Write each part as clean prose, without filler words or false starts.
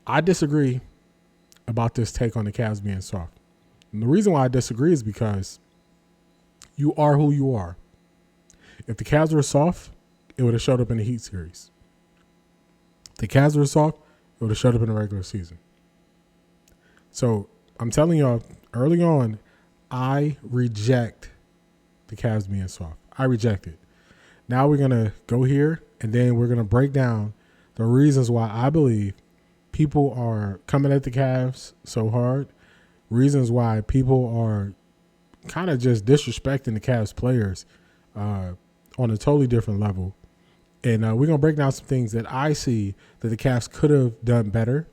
I disagree about this take on the Cavs being soft. And the reason why I disagree is because you are who you are. If the Cavs were soft, it would have showed up in the Heat series. If the Cavs were soft, it would have showed up in the regular season. So I'm telling y'all, early on, I reject the Cavs being soft. I reject it. Now we're going to go here, and then we're going to break down the reasons why I believe people are coming at the Cavs so hard, reasons why people are kind of just disrespecting the Cavs players on a totally different level. And we're going to break down some things that I see that the Cavs could have done better.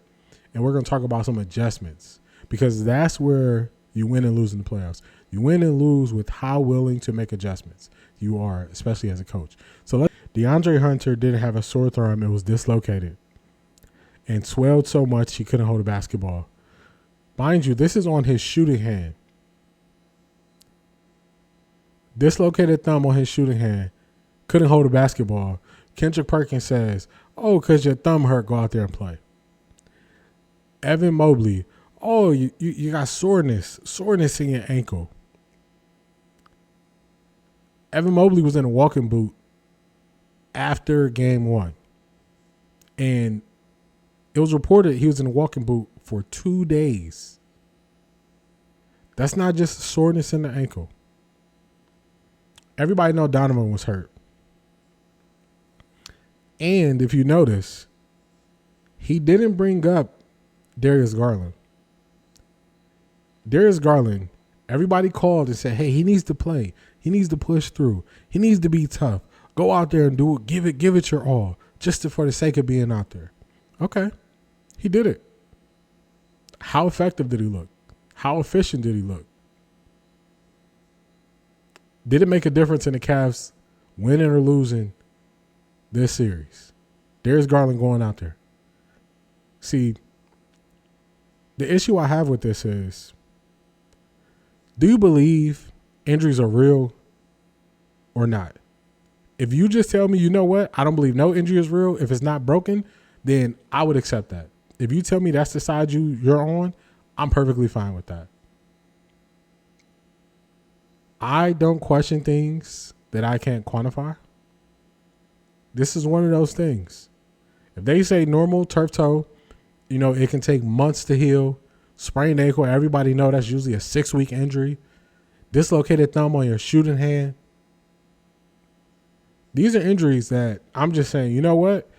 And we're going to talk about some adjustments, because that's where you win and lose in the playoffs. You win and lose with how willing to make adjustments you are, especially as a coach. So DeAndre Hunter didn't have a sore thumb. It was dislocated and swelled so much he couldn't hold a basketball. Mind you, this is on his shooting hand. Dislocated thumb on his shooting hand. Couldn't hold a basketball. Kendrick Perkins says, oh, because your thumb hurt, go out there and play. Evan Mobley, oh, you got soreness in your ankle. Evan Mobley was in a walking boot after game 1. And it was reported he was in a walking boot for 2 days. That's not just soreness in the ankle. Everybody know Donovan was hurt. And if you notice, he didn't bring up Darius Garland. Darius Garland, everybody called and said, hey, he needs to play. He needs to push through. He needs to be tough. Go out there and do it. Give it your all, just for the sake of being out there. Okay, he did it. How effective did he look? How efficient did he look? Did it make a difference in the Cavs winning or losing this series? Darius Garland going out there. See, the issue I have with this is, do you believe injuries are real or not? If you just tell me, you know what, I don't believe no injury is real, if it's not broken, then I would accept that. If you tell me that's the side you're on, I'm perfectly fine with that. I don't question things that I can't quantify. This is one of those things. If they say normal turf toe, it can take months to heal. Sprained ankle, everybody know that's usually a 6-week injury. Dislocated thumb on your shooting hand. These are injuries that I'm just saying, you know what?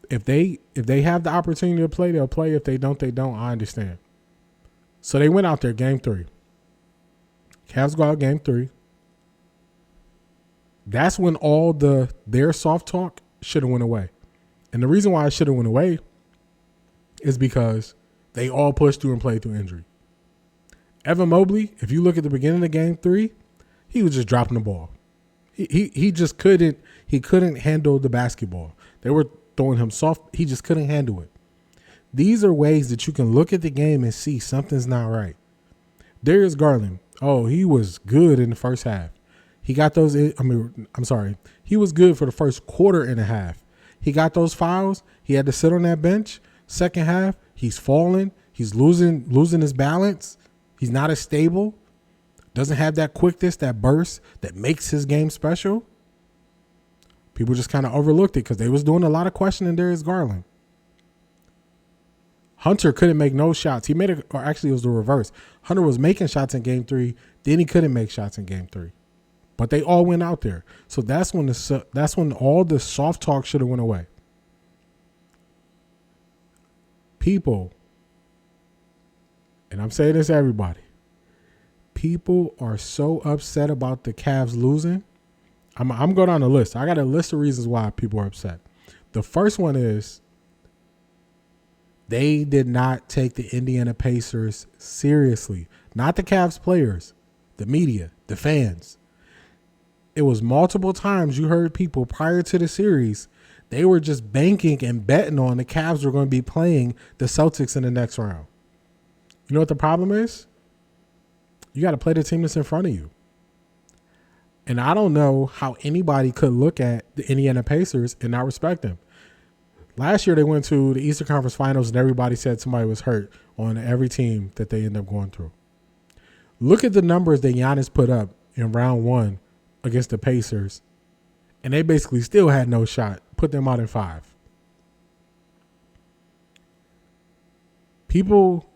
If they have the opportunity to play, they'll play. If they don't, they don't. I understand. So they went out there, game 3. Cavs go out game 3. That's when all their soft talk should have went away. And the reason why it should have went away is because they all pushed through and played through injury. Evan Mobley, if you look at the beginning of game 3, he was just dropping the ball. He just couldn't handle the basketball. They were throwing him soft. He just couldn't handle it. These are ways that you can look at the game and see something's not right. Darius Garland, he was good in the first half. He got those. He was good for the first quarter and a half. He got those fouls. He had to sit on that bench. Second half, he's falling. He's losing his balance. He's not as stable. Doesn't have that quickness, that burst that makes his game special. People just kind of overlooked it because they was doing a lot of questioning Darius Garland. Hunter couldn't make no shots. It was the reverse. Hunter was making shots in game 3. Then he couldn't make shots in game 3. But they all went out there. So that's when all the soft talk should have went away. People, and I'm saying this to everybody, people are so upset about the Cavs losing. I'm going down the list. I got a list of reasons why people are upset. The first one is they did not take the Indiana Pacers seriously. Not the Cavs players, the media, the fans. It was multiple times you heard people prior to the series, they were just banking and betting on the Cavs were going to be playing the Celtics in the next round. You know what the problem is? You got to play the team that's in front of you. And I don't know how anybody could look at the Indiana Pacers and not respect them. Last year they went to the Eastern Conference Finals and everybody said somebody was hurt on every team that they end up going through. Look at the numbers that Giannis put up in round 1 against the Pacers, and they basically still had no shot. Put them out in 5. People,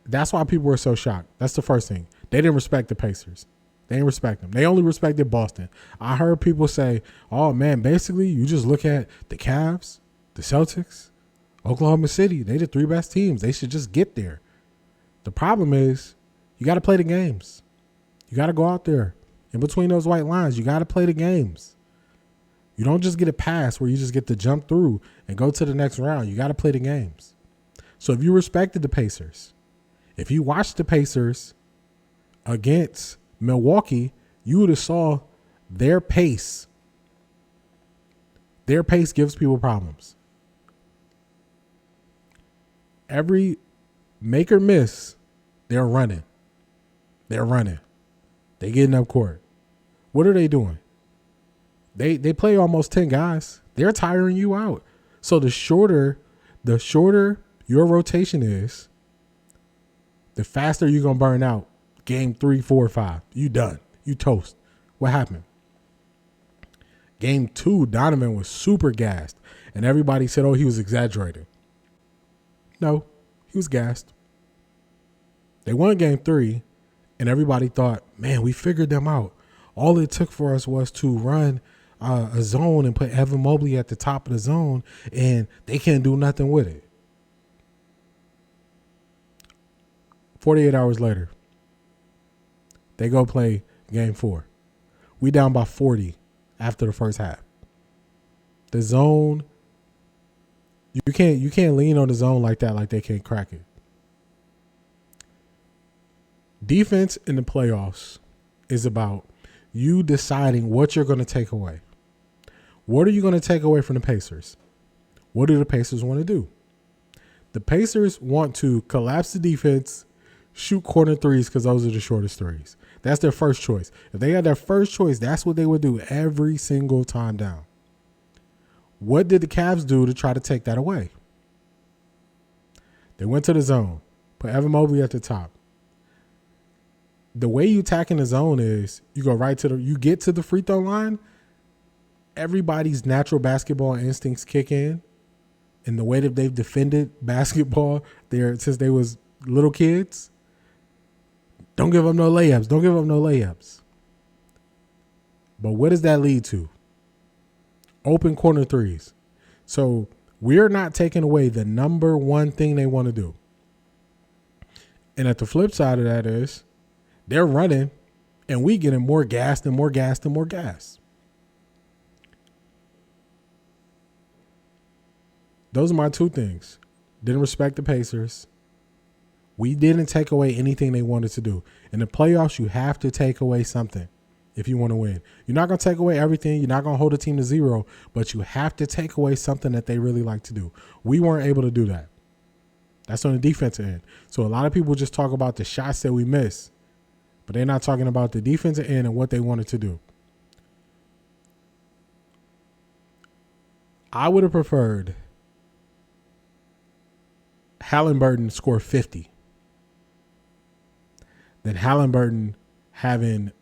that's why people were so shocked. That's the first thing. They didn't respect the Pacers. They didn't respect them. They only respected Boston. I heard people say, oh, man, basically you just look at the Cavs, the Celtics, Oklahoma City. They the 3 best teams. They should just get there. The problem is you got to play the games. You got to go out there. In between those white lines, you got to play the games. You don't just get a pass where you just get to jump through and go to the next round. You got to play the games. So if you respected the Pacers, if you watched the Pacers against Milwaukee, you would have saw their pace. Their pace gives people problems. Every make or miss, they're running. They're running. They getting up court. What are they doing? They play almost 10 guys. They're tiring you out. So the shorter your rotation is, the faster you're going to burn out. Game 3, 4, 5. You done. You toast. What happened? Game 2, Donovan was super gassed. And everybody said, oh, he was exaggerating. No, he was gassed. They won game 3, and everybody thought, man, we figured them out. All it took for us was to run a zone and put Evan Mobley at the top of the zone, and they can't do nothing with it. 48 hours later, they go play game 4. We down by 40 after the first half. The zone, you can't lean on the zone like that, like they can't crack it. Defense in the playoffs is about you deciding what you're going to take away. What are you going to take away from the Pacers? What do the Pacers want to do? The Pacers want to collapse the defense, shoot corner threes because those are the shortest threes. That's their first choice. If they had their first choice, that's what they would do every single time down. What did the Cavs do to try to take that away? They went to the zone, put Evan Mobley at the top. The way you attack in the zone is you go right to you get to the free throw line. Everybody's natural basketball instincts kick in. And the way that they've defended basketball there since they was little kids. Don't give up no layups. Don't give up no layups. But what does that lead to? Open corner threes. So we're not taking away the number one thing they want to do. And at the flip side of that is they're running and we getting more gas and more gas and more gas. Those are my two things. Didn't respect the Pacers. We didn't take away anything they wanted to do. In the playoffs, you have to take away something if you want to win. You're not going to take away everything. You're not going to hold a team to 0, but you have to take away something that they really like to do. We weren't able to do that. That's on the defensive end. So a lot of people just talk about the shots that we missed, but they're not talking about the defensive end and what they wanted to do. I would have preferred Halliburton score 50 than Halliburton having,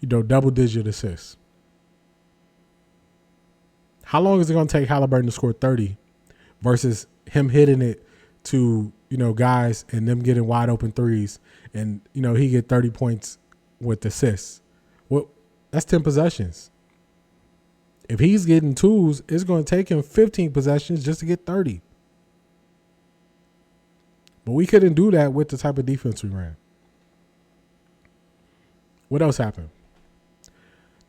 double-digit assists. How long is it going to take Halliburton to score 30 versus him hitting it to, guys and them getting wide open threes and, he get 30 points with assists? Well, that's 10 possessions. If he's getting twos, it's going to take him 15 possessions just to get 30. But we couldn't do that with the type of defense we ran. What else happened?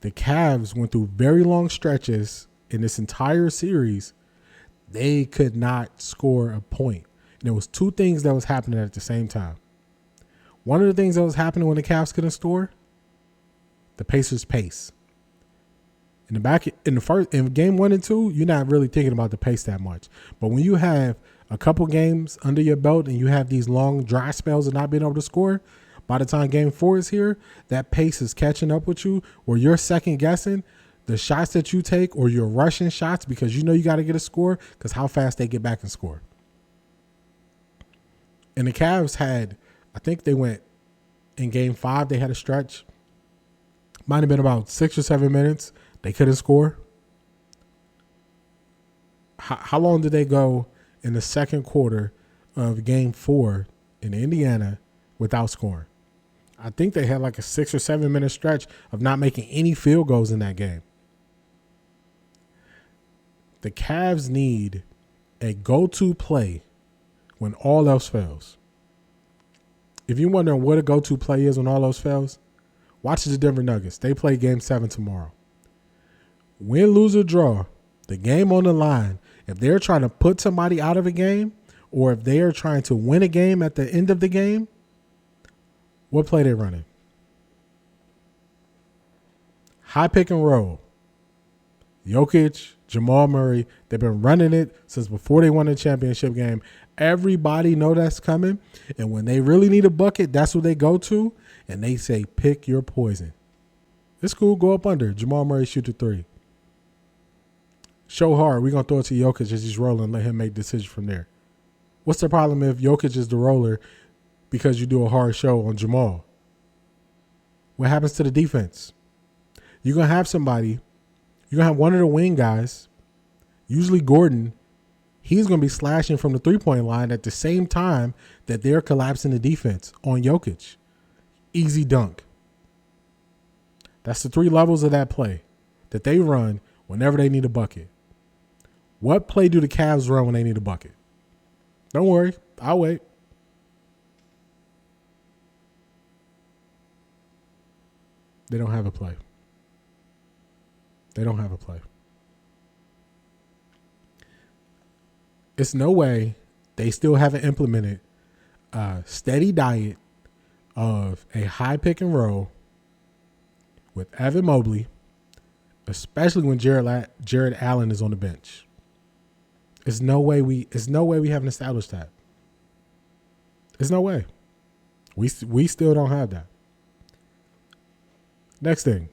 The Cavs went through very long stretches in this entire series. They could not score a point. And there was two things that was happening at the same time. One of the things that was happening when the Cavs couldn't score, the Pacers' pace. In game 1 and 2, you're not really thinking about the pace that much. But when you have a couple games under your belt and you have these long dry spells of not being able to score, by the time game 4 is here, that pace is catching up with you where you're second guessing. the shots that you take, or you're rushing shots because you know you got to get a score, because how fast they get back and score. And the Cavs had, I think they went in game 5, they had a stretch. Might have been about 6 or 7 minutes. They couldn't score. How long did they go in the second quarter of game 4 in Indiana without scoring? I think they had like a 6 or 7 minute stretch of not making any field goals in that game. The Cavs need a go-to play when all else fails. If you're wondering what a go-to play is when all else fails, watch the Denver Nuggets. They play game 7 tomorrow. Win, lose, or draw, the game on the line, if they're trying to put somebody out of a game, or if they are trying to win a game at the end of the game, what play they running? High pick and roll. Jokic, Jamal Murray, they've been running it since before they won the championship game. Everybody know that's coming. And when they really need a bucket, that's what they go to. And they say, pick your poison. It's cool. Go up under. Jamal Murray shoot the 3. Show hard. We're going to throw it to Jokic as he's rolling. Let him make the decision from there. What's the problem if Jokic is the roller because you do a hard show on Jamal? What happens to the defense? You're going to have somebody. You're going to have one of the wing guys, usually Gordon. He's going to be slashing from the 3-point line at the same time that they're collapsing the defense on Jokic. Easy dunk. That's the 3 levels of that play that they run whenever they need a bucket. What play do the Cavs run when they need a bucket? Don't worry. I'll wait. They don't have a play. They don't have a play. It's no way they still haven't implemented a steady diet of a high pick and roll with Evan Mobley, especially when Jared Allen is on the bench. There's no way we haven't established that. There's no way. We still don't have that. Next thing.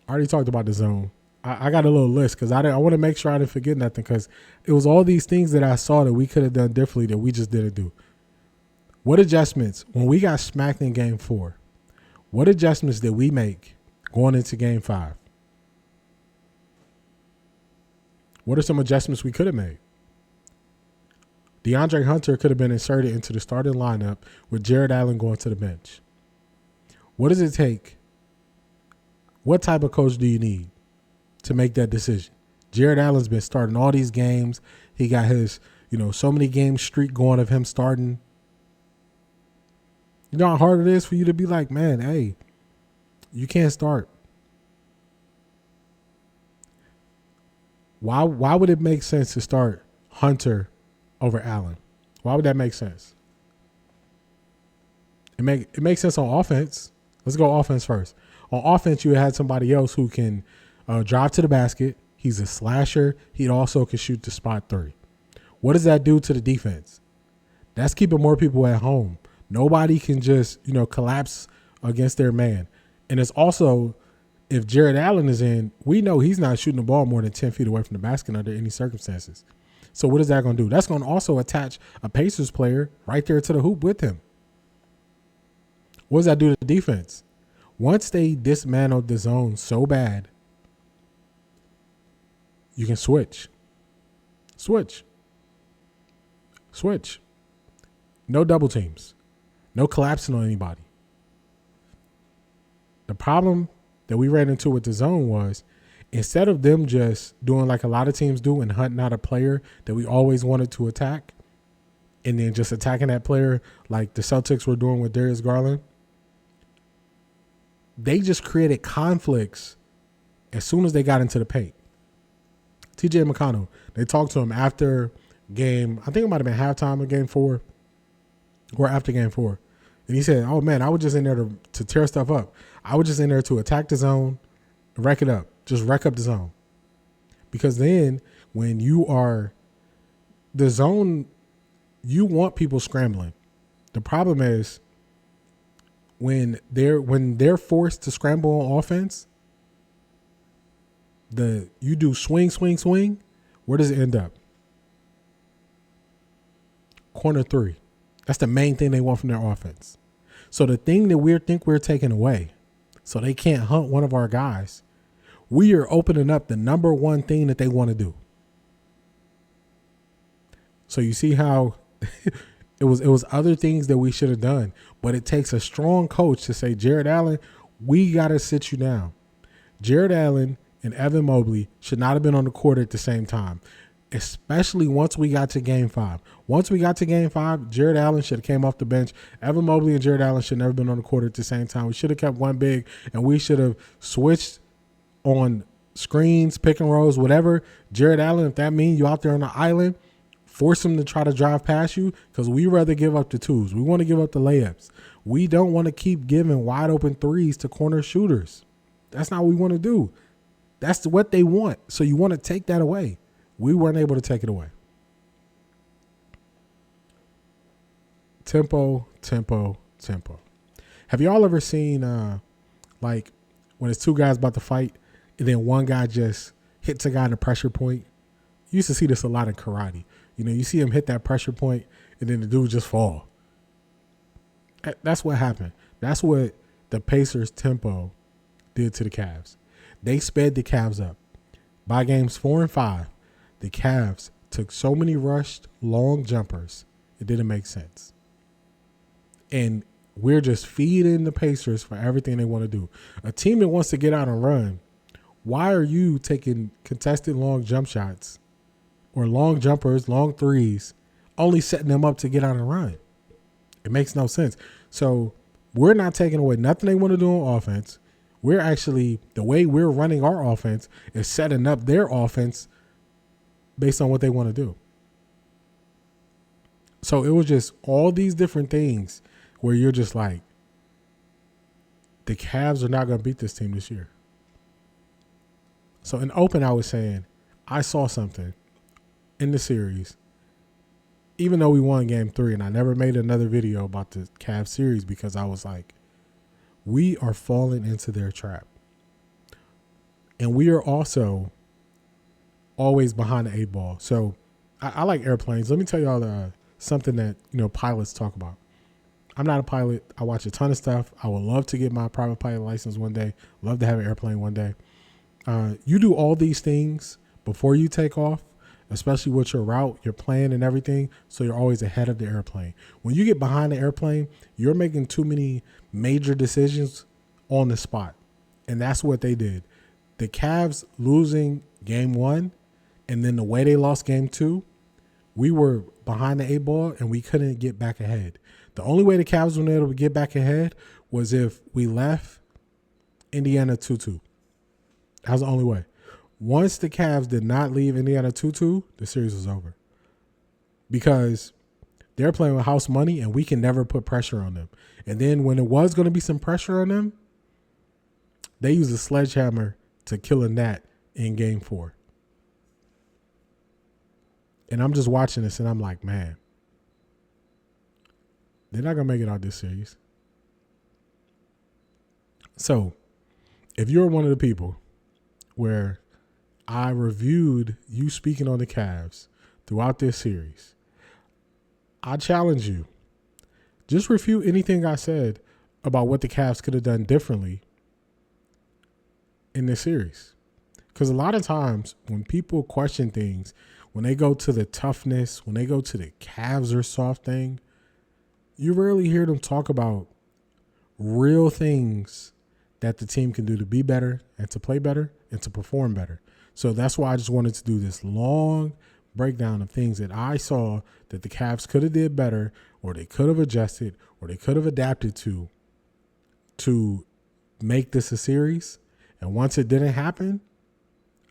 I already talked about the zone. I got a little list because I want to make sure I didn't forget nothing, because it was all these things that I saw that we could have done differently that we just didn't do. What adjustments, when we got smacked in game 4, what adjustments did we make going into game 5? What are some adjustments we could have made? DeAndre Hunter could have been inserted into the starting lineup with Jared Allen going to the bench. What does it take? What type of coach do you need to make that decision? Jared Allen's been starting all these games. He got his, so many game streak going of him starting. You know how hard it is for you to be like, man, hey, you can't start. Why would it make sense to start Hunter over Allen? Why would that make sense? It makes sense on offense. Let's go offense first. On offense, you had somebody else who can drive to the basket. He's a slasher. He also can shoot the spot 3. What does that do to the defense? That's keeping more people at home. Nobody can just, collapse against their man. And it's also, if Jared Allen is in, we know he's not shooting the ball more than 10 feet away from the basket under any circumstances. So what is that going to do? That's going to also attach a Pacers player right there to the hoop with him. What does that do to the defense? Once they dismantled the zone so bad, you can switch. Switch. No double teams. No collapsing on anybody. The problem that we ran into with the zone was, instead of them just doing like a lot of teams do and hunting out a player that we always wanted to attack, and then just attacking that player like the Celtics were doing with Darius Garland, they just created conflicts as soon as they got into the paint. TJ McConnell, they talked to him after game, I think it might have been halftime of game 4 or after game 4. And he said, oh, man, I was just in there to tear stuff up. I was just in there to attack the zone, wreck it up, just wreck up the zone. Because then when you are the zone, you want people scrambling. The problem is when they're forced to scramble on offense, you do swing, swing, swing. Where does it end up? Corner 3. That's the main thing they want from their offense. So the thing that we think we're taking away, so they can't hunt one of our guys, we are opening up the number one thing that they want to do. So you see how it was other things that we should have done, but it takes a strong coach to say, Jared Allen, we got to sit you down. Jared Allen and Evan Mobley should not have been on the court at the same time, especially once we got to Game 5. Once we got to Game 5, Jared Allen should have came off the bench. Evan Mobley and Jared Allen should never been on the court at the same time. We should have kept one big, and we should have switched on screens, pick and rolls, whatever. Jared Allen, if that means you out there on the island, force him to try to drive past you, because we rather give up the twos. We want to give up the layups. We don't want to keep giving wide open threes to corner shooters. That's not what we want to do. That's what they want. So you want to take that away. We weren't able to take it away. Tempo, tempo, tempo. Have y'all ever seen like when it's two guys about to fight and then one guy just hits a guy in the pressure point? You used to see this a lot in karate. You know, you see him hit that pressure point and then the dude just fall. That's what happened. That's what the Pacers' tempo did to the Cavs. They sped the Cavs up. By games 4 and 5, the Cavs took so many rushed long jumpers, it didn't make sense. And we're just feeding the Pacers for everything they want to do. A team that wants to get out and run, why are you taking contested long jump shots or long jumpers, long threes, only setting them up to get out and run? It makes no sense. So we're not taking away nothing they want to do on offense. We're actually, the way we're running our offense is setting up their offense based on what they want to do. So it was just all these different things where you're just like, the Cavs are not going to beat this team this year. So in open, I was saying, I saw something in the series, even though we won game 3, and I never made another video about the Cavs series because I was like, we are falling into their trap. And we are also always behind the 8 ball. So I like airplanes. Let me tell y'all something that, pilots talk about. I'm not a pilot. I watch a ton of stuff. I would love to get my private pilot license one day. Love to have an airplane one day. You do all these things before you take off, especially with your route, your plan and everything, so you're always ahead of the airplane. When you get behind the airplane, you're making too many major decisions on the spot. And that's what they did. The Cavs losing game 1 and then the way they lost game 2, we were behind the 8 ball and we couldn't get back ahead. The only way the Cavs were able to get back ahead was if we left Indiana 2-2. That was the only way. Once the Cavs did not leave Indiana 2-2, the series was over. Because they're playing with house money and we can never put pressure on them. And then when it was going to be some pressure on them, they used a sledgehammer to kill a gnat in game 4. And I'm just watching this and I'm like, man, they're not going to make it out this series. So if you're one of the people where I reviewed you speaking on the Cavs throughout this series, I challenge you. Just refute anything I said about what the Cavs could have done differently in this series. Because a lot of times when people question things, when they go to the toughness, when they go to the Cavs are soft thing, you rarely hear them talk about real things that the team can do to be better and to play better and to perform better. So that's why I just wanted to do this long breakdown of things that I saw that the Cavs could have did better, or they could have adjusted, or they could have adapted to make this a series. And once it didn't happen,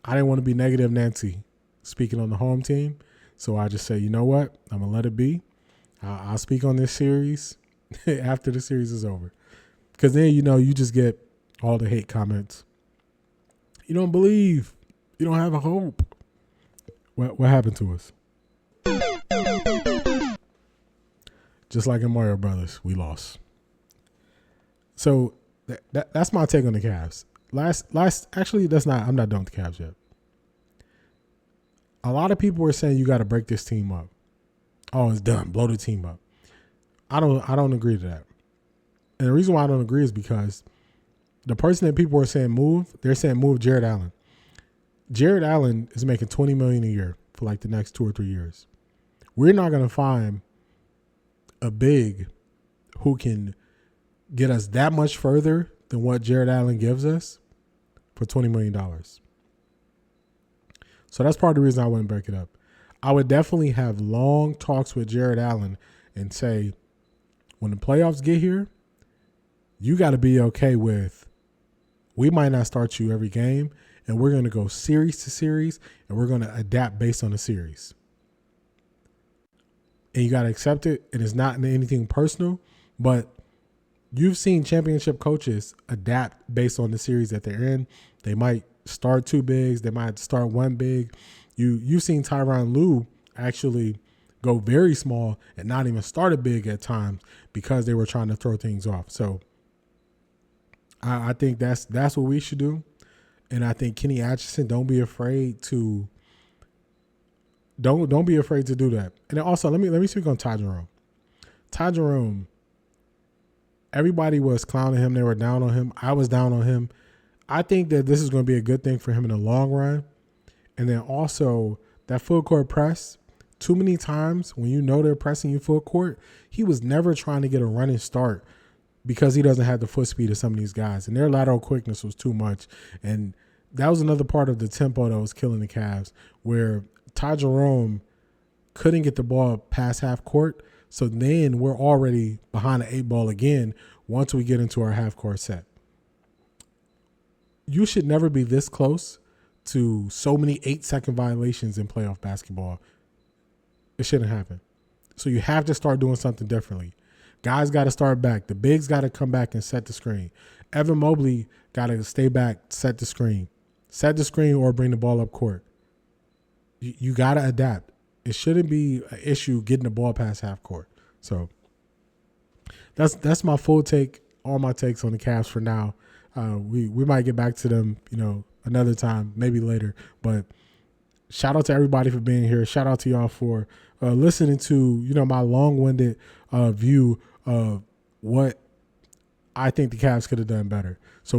I didn't want to be negative Nancy speaking on the home team. So I just say, you know what? I'm going to let it be. I'll speak on this series after the series is over. Because then, you just get all the hate comments. You don't believe. You don't have a hope. What happened to us? Just like in Mario Brothers, we lost. So that's my take on the Cavs. Actually, that's not. I'm not done with the Cavs yet. A lot of people were saying you got to break this team up. Oh, it's done. Blow the team up. I don't agree to that. And the reason why I don't agree is because the person that people are saying move, they're saying move Jared Allen. Jared Allen is making $20 million a year for like the next 2 or 3 years. We're not going to find a big who can get us that much further than what Jared Allen gives us for $20 million. So that's part of the reason I wouldn't break it up. I would definitely have long talks with Jared Allen and say, when the playoffs get here, you got to be okay with, we might not start you every game, and we're going to go series to series, and we're going to adapt based on the series. And you got to accept it, and it's not anything personal, but you've seen championship coaches adapt based on the series that they're in. They might start 2 bigs. They might start 1 big. You've seen Tyronn Lue actually go very small and not even start a big at times because they were trying to throw things off. So I think that's what we should do. And I think Kenny Atchison, don't be afraid to do that. And also let me speak on Ty Jerome. Ty Jerome, everybody was clowning him. They were down on him. I was down on him. I think that this is going to be a good thing for him in the long run. And then also that full court press, too many times when you know they're pressing you full court, he was never trying to get a running start because he doesn't have the foot speed of some of these guys. And their lateral quickness was too much. And that was another part of the tempo that was killing the Cavs, where Ty Jerome couldn't get the ball past half court. So then we're already behind the 8 ball again once we get into our half court set. You should never be this close to so many 8-second violations in playoff basketball. It shouldn't happen. So you have to start doing something differently. Guys got to start back. The bigs got to come back and set the screen. Evan Mobley got to stay back, set the screen. Set the screen or bring the ball up court. You got to adapt. It shouldn't be an issue getting the ball past half court. So that's my full take, all my takes on the Cavs for now. We might get back to them, another time, maybe later. But shout out to everybody for being here. Shout out to y'all for listening to, my long-winded view of what I think the Cavs could have done better. So